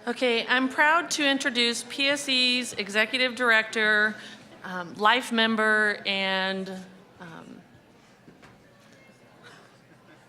Okay, I'm proud to introduce PSE's Executive Director, Life Member, and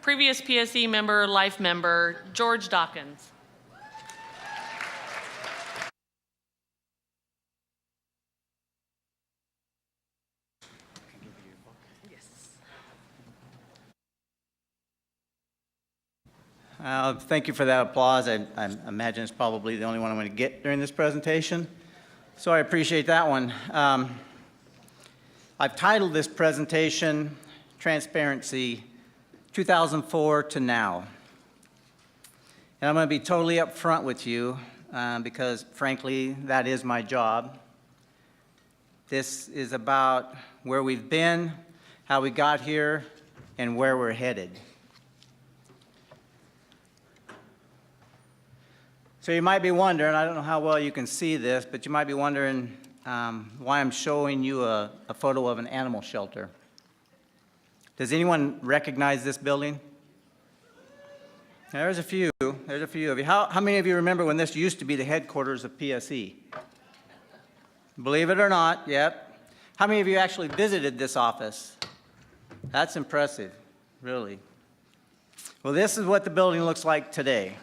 previous PSE member, Life Member, George Dawkins. Thank you for that applause. I imagine it's probably the only one I'm going to get during this presentation, so I appreciate that one. I've titled this presentation, Transparency, 2004 to Now. And I'm going to be totally upfront with you because, frankly, that is my job. This is about where we've been, how we got here, and where we're headed. So you might be wondering, I don't know how well you can see this, but you might be wondering why I'm showing you a photo of an animal shelter. Does anyone recognize this building? There's a few of you. How many of you remember when this used to be the headquarters of PSE? Believe it or not, yep. How many of you actually visited this office? That's impressive, really. Well, this is what the building looks like today.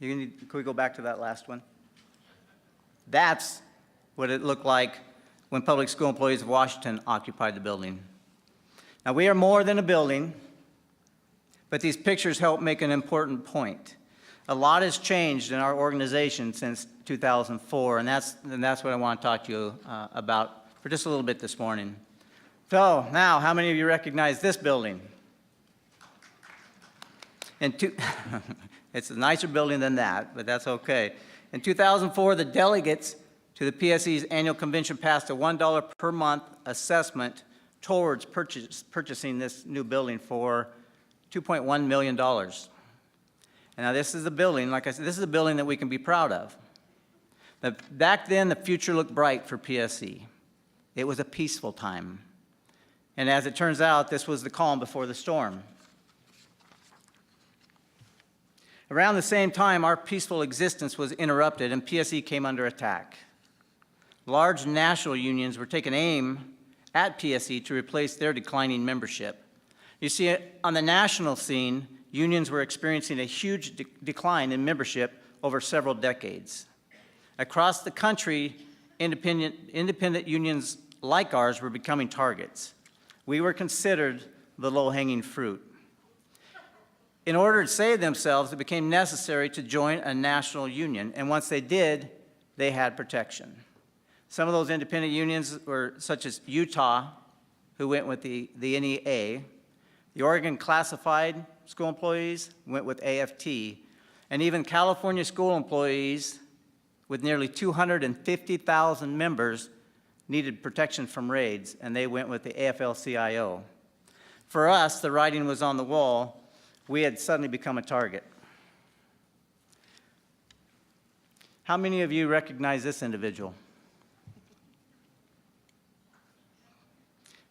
Can we go back to that last one? That's what it looked like when public school employees of Washington occupied the building. Now, we are more than a building, but these pictures help make an important point. A lot has changed in our organization since 2004, and that's what I want to talk to you about for just a little bit this morning. So, now, how many of you recognize this building? It's a nicer building than that, but that's okay. In 2004, the delegates to the PSE's annual convention passed a $1 per month assessment towards purchasing this new building for $2.1 million. And now this is a building, like I said, this is a building that we can be proud of. But back then, the future looked bright for PSE. It was a peaceful time. And as it turns out, this was the calm before the storm. Around the same time, our peaceful existence was interrupted and PSE came under attack. Large national unions were taking aim at PSE to replace their declining membership. You see, on the national scene, unions were experiencing a huge decline in membership over several decades. Across the country, independent unions like ours were becoming targets. We were considered the low-hanging fruit. In order to save themselves, it became necessary to join a national union, and once they did, they had protection. Some of those independent unions were such as Utah, who went with the NEA, the Oregon Classified School Employees went with AFT, and even California school employees with nearly 250,000 members needed protection from raids, and they went with the AFL-CIO. For us, the writing was on the wall. We had suddenly become a target. How many of you recognize this individual?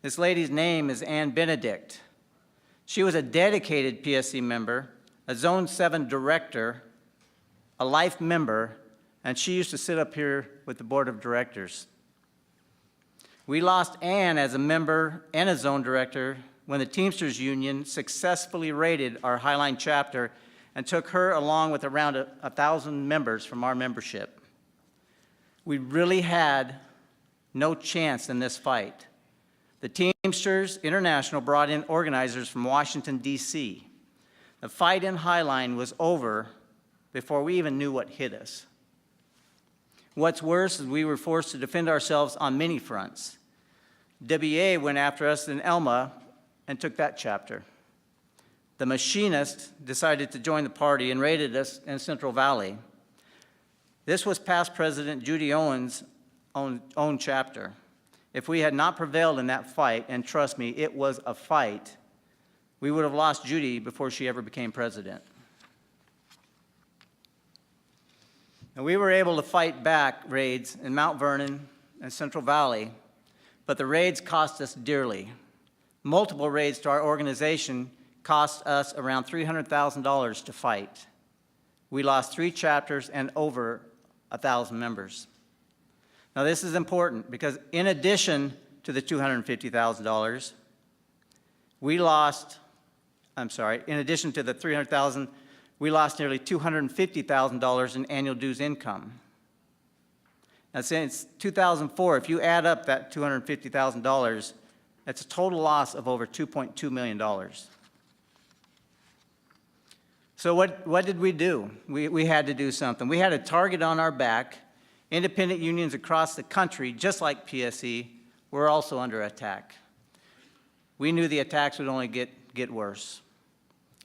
This lady's name is Ann Benedict. She was a dedicated PSE member, a Zone 7 director, a life member, and she used to sit up here with the board of directors. We lost Ann as a member and a zone director when the Teamsters Union successfully raided our Highline chapter and took her along with around 1,000 members from our membership. We really had no chance in this fight. The Teamsters International brought in organizers from Washington, D.C. The fight in Highline was over before we even knew what hit us. What's worse is we were forced to defend ourselves on many fronts. WA went after us in Elma and took that chapter. The Machinists decided to join the party and raided us in Central Valley. This was past President Judy Owens' own chapter. If we had not prevailed in that fight, and trust me, it was a fight, we would have lost Judy before she ever became president. And we were able to fight back raids in Mount Vernon and Central Valley, but the raids cost us dearly. Multiple raids to our organization cost us around $300,000 to fight. We lost 3 chapters and over 1,000 members. Now, this is important because in addition to the $250,000, in addition to the $300,000, we lost nearly $250,000 in annual dues income. Now, since 2004, if you add up that $250,000, that's a total loss of over $2.2 million. So what did we do? We had to do something. We had a target on our back. Independent unions across the country, just like PSE, were also under attack. We knew the attacks would only get worse.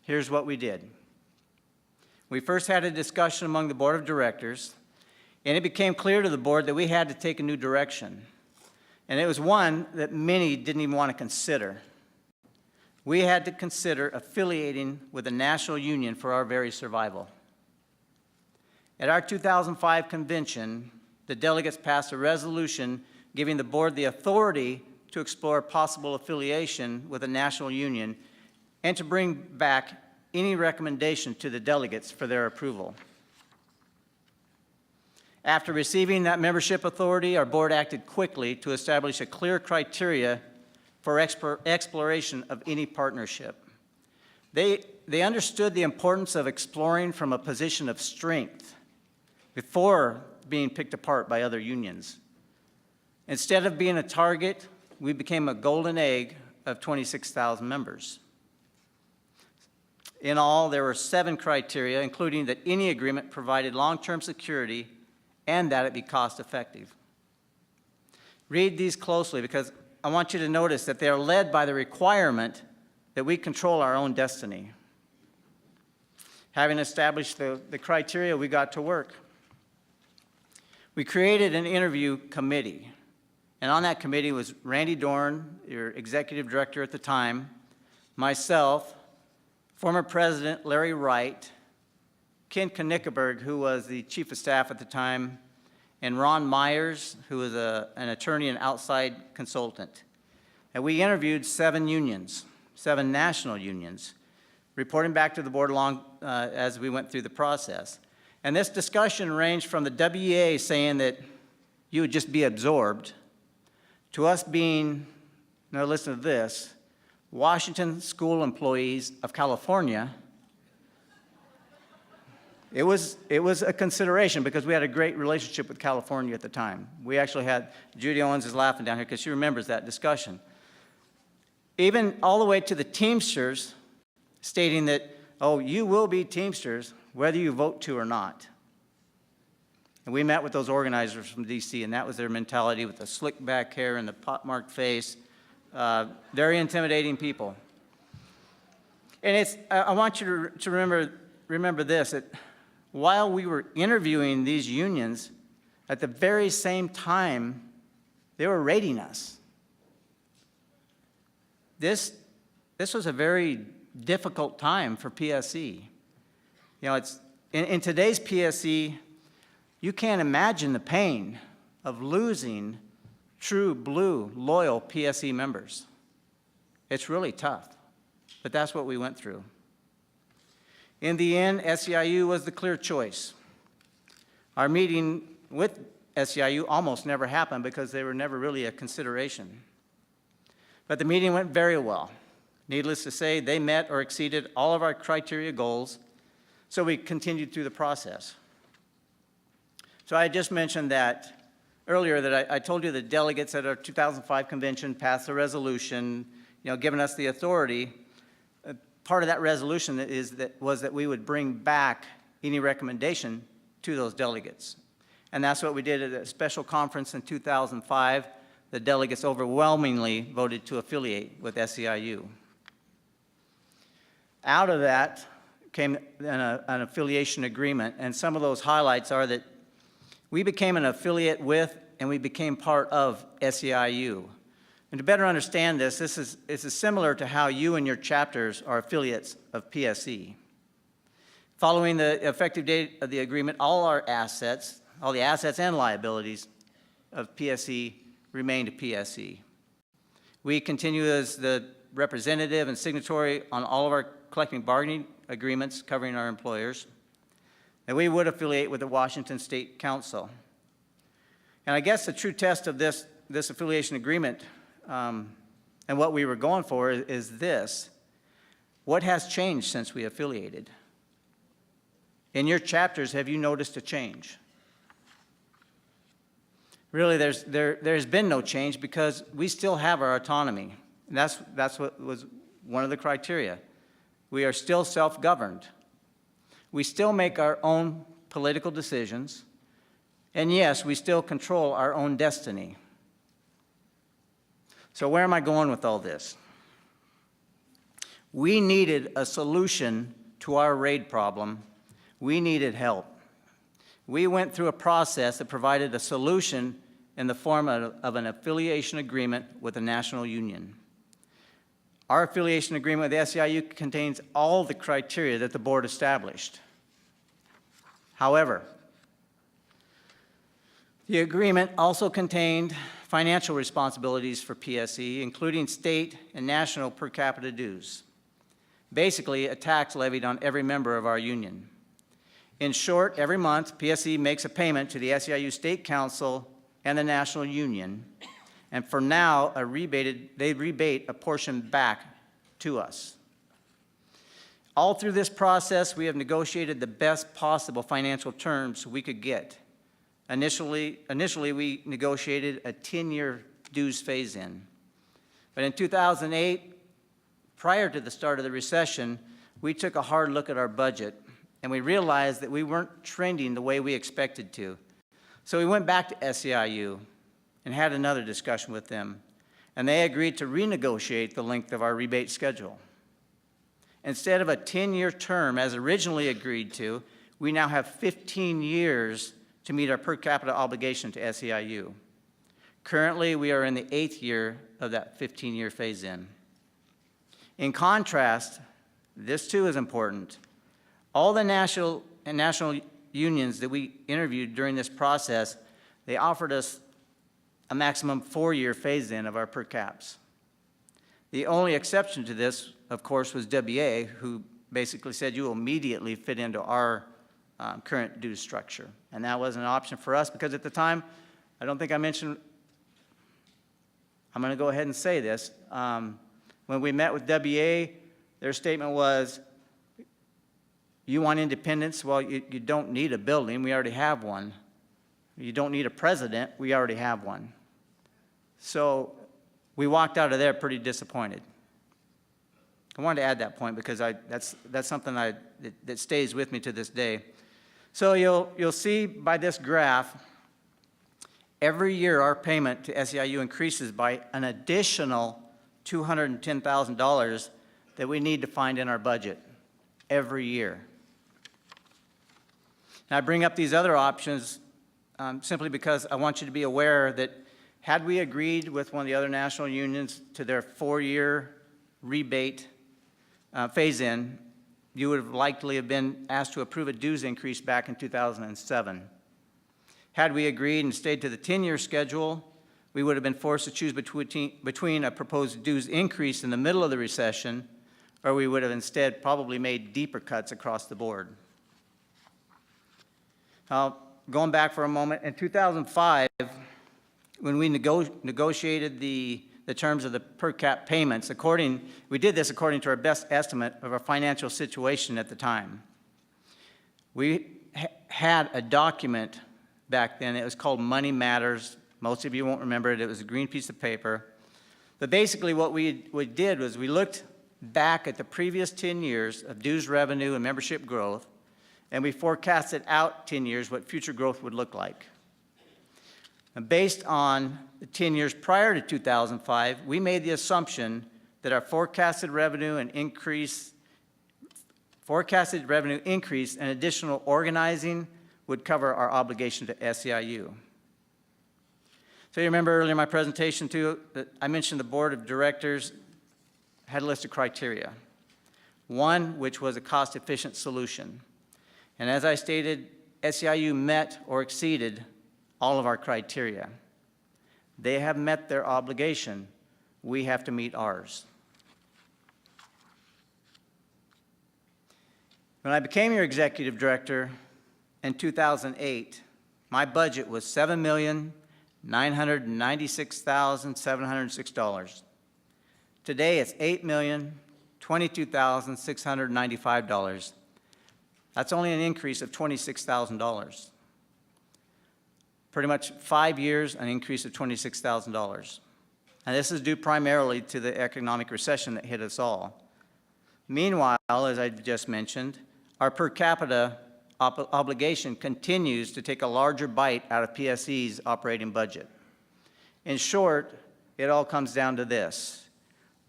Here's what we did. We first had a discussion among the board of directors, and it became clear to the board that we had to take a new direction. And it was one that many didn't even want to consider. We had to consider affiliating with a national union for our very survival. At our 2005 convention, the delegates passed a resolution giving the board the authority to explore possible affiliation with a national union and to bring back any recommendation to the delegates for their approval. After receiving that membership authority, our board acted quickly to establish a clear criteria for exploration of any partnership. They understood the importance of exploring from a position of strength before being picked apart by other unions. Instead of being a target, we became a golden egg of 26,000 members. In all, there were 7 criteria, including that any agreement provided long-term security and that it be cost-effective. Read these closely because I want you to notice that they are led by the requirement that we control our own destiny. Having established the criteria, we got to work. We created an interview committee, and on that committee was Randy Dorn, your executive director at the time, myself, former President Larry Wright, Ken Knickerberg, who was the chief of staff at the time, and Ron Myers, who was an attorney and outside consultant. And we interviewed 7 unions, 7 national unions, reporting back to the board as we went through the process. And this discussion ranged from the WEA saying that you would just be absorbed, to us being, now listen to this, Washington School Employees of California. It was a consideration because we had a great relationship with California at the time. We actually had, Judy Owens is laughing down here because she remembers that discussion. Even all the way to the Teamsters stating that, oh, you will be Teamsters whether you vote to or not. And we met with those organizers from DC, and that was their mentality with the slick back hair and the pockmarked face. Very intimidating people. And I want you to remember this, that while we were interviewing these unions, at the very same time, they were rating us. This was a very difficult time for PSE. You know, in today's PSE, you can't imagine the pain of losing true blue, loyal PSE members. It's really tough, but that's what we went through. In the end, SEIU was the clear choice. Our meeting with SEIU almost never happened because they were never really a consideration. But the meeting went very well. Needless to say, they met or exceeded all of our criteria goals, so we continued through the process. So I just mentioned that earlier that I told you the delegates at our 2005 convention passed a resolution, giving us the authority. Part of that resolution was that we would bring back any recommendation to those delegates. And that's what we did at a special conference in 2005. The delegates overwhelmingly voted to affiliate with SEIU. Out of that came an affiliation agreement, and some of those highlights are that we became an affiliate with and we became part of SEIU. And to better understand this, this is similar to how you and your chapters are affiliates of PSE. Following the effective date of the agreement, all the assets and liabilities of PSE remain to PSE. We continue as the representative and signatory on all of our collective bargaining agreements covering our employers, that we would affiliate with the Washington State Council. And I guess the true test of this affiliation agreement and what we were going for is this. What has changed since we affiliated? In your chapters, have you noticed a change? Really, there's been no change because we still have our autonomy. And that's what was one of the criteria. We are still self-governed. We still make our own political decisions. And yes, we still control our own destiny. So where am I going with all this? We needed a solution to our RAID problem. We needed help. We went through a process that provided a solution in the form of an affiliation agreement with the national union. Our affiliation agreement with the SEIU contains all the criteria that the board established. However, the agreement also contained financial responsibilities for PSE, including state and national per capita dues. Basically, a tax levied on every member of our union. In short, every month, PSE makes a payment to the SEIU State Council and the National Union, and for now, they rebate a portion back to us. All through this process, we have negotiated the best possible financial terms we could get. Initially, we negotiated a 10-year dues phase-in. But in 2008, prior to the start of the recession, we took a hard look at our budget, and we realized that we weren't trending the way we expected to. So we went back to SEIU and had another discussion with them, and they agreed to renegotiate the length of our rebate schedule. Instead of a 10-year term as originally agreed to, we now have 15 years to meet our per capita obligation to SEIU. Currently, we are in the 8th year of that 15-year phase-in. In contrast, this too is important. All the national unions that we interviewed during this process, they offered us a maximum 4-year phase-in of our per caps. The only exception to this, of course, was WA, who basically said you will immediately fit into our current dues structure. And that wasn't an option for us because at the time, I don't think I mentioned, I'm going to go ahead and say this. When we met with WA, their statement was, you want independence? Well, you don't need a building. We already have one. You don't need a president. We already have one. So we walked out of there pretty disappointed. I wanted to add that point because that's something that stays with me to this day. So you'll see by this graph, every year our payment to SEIU increases by an additional $210,000 that we need to find in our budget every year. And I bring up these other options simply because I want you to be aware that had we agreed with one of the other national unions to their 4-year rebate phase-in, you would have likely have been asked to approve a dues increase back in 2007. Had we agreed and stayed to the 10-year schedule, we would have been forced to choose between a proposed dues increase in the middle of the recession, or we would have instead probably made deeper cuts across the board. Now, going back for a moment, in 2005, when we negotiated the terms of the per cap payments, we did this according to our best estimate of our financial situation at the time. We had a document back then. It was called Money Matters. Most of you won't remember it. It was a green piece of paper. But basically what we did was we looked back at the previous 10 years of dues revenue and membership growth, and we forecasted out 10 years what future growth would look like. And based on the 10 years prior to 2005, we made the assumption that our forecasted revenue increase and additional organizing would cover our obligation to SEIU. So you remember earlier in my presentation too, that I mentioned the board of directors had a list of criteria. One, which was a cost-efficient solution. And as I stated, SEIU met or exceeded all of our criteria. They have met their obligation. We have to meet ours. When I became your executive director in 2008, my budget was $7,996,706. Today, it's $8,022,695. That's only an increase of $26,000. Pretty much 5 years, an increase of $26,000. And this is due primarily to the economic recession that hit us all. Meanwhile, as I just mentioned, our per capita obligation continues to take a larger bite out of PSE's operating budget. In short, it all comes down to this.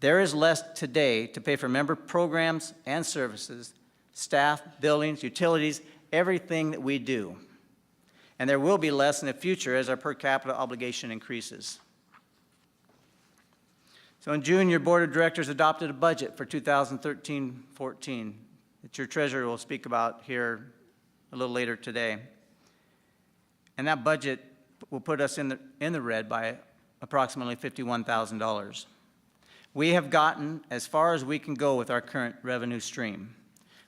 There is less today to pay for member programs and services, staff, buildings, utilities, everything that we do. And there will be less in the future as our per capita obligation increases. So in June, your board of directors adopted a budget for 2013-14 that your treasurer will speak about here a little later today. And that budget will put us in the red by approximately $51,000. We have gotten as far as we can go with our current revenue stream.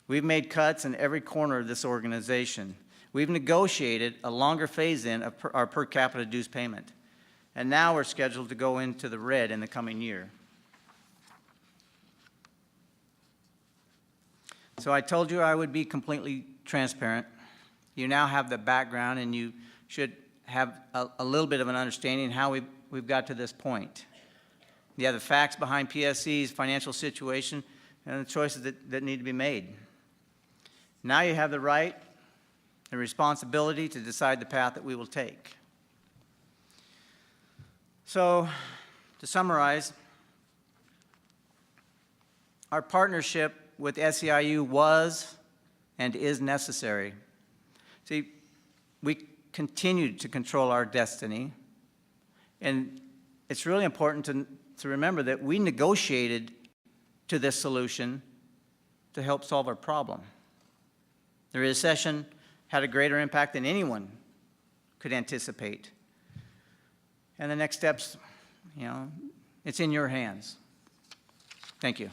We've made cuts in every corner of this organization. We've negotiated a longer phase-in of our per capita dues payment. And now we're scheduled to go into the red in the coming year. So I told you I would be completely transparent. You now have the background, and you should have a little bit of an understanding how we've got to this point. You have the facts behind PSC's financial situation and the choices that need to be made. Now you have the right and responsibility to decide the path that we will take. So, to summarize, our partnership with SEIU was and is necessary. See, we continue to control our destiny, and it's really important to remember that we negotiated to this solution to help solve our problem. The recession had a greater impact than anyone could anticipate. And the next steps, it's in your hands. Thank you.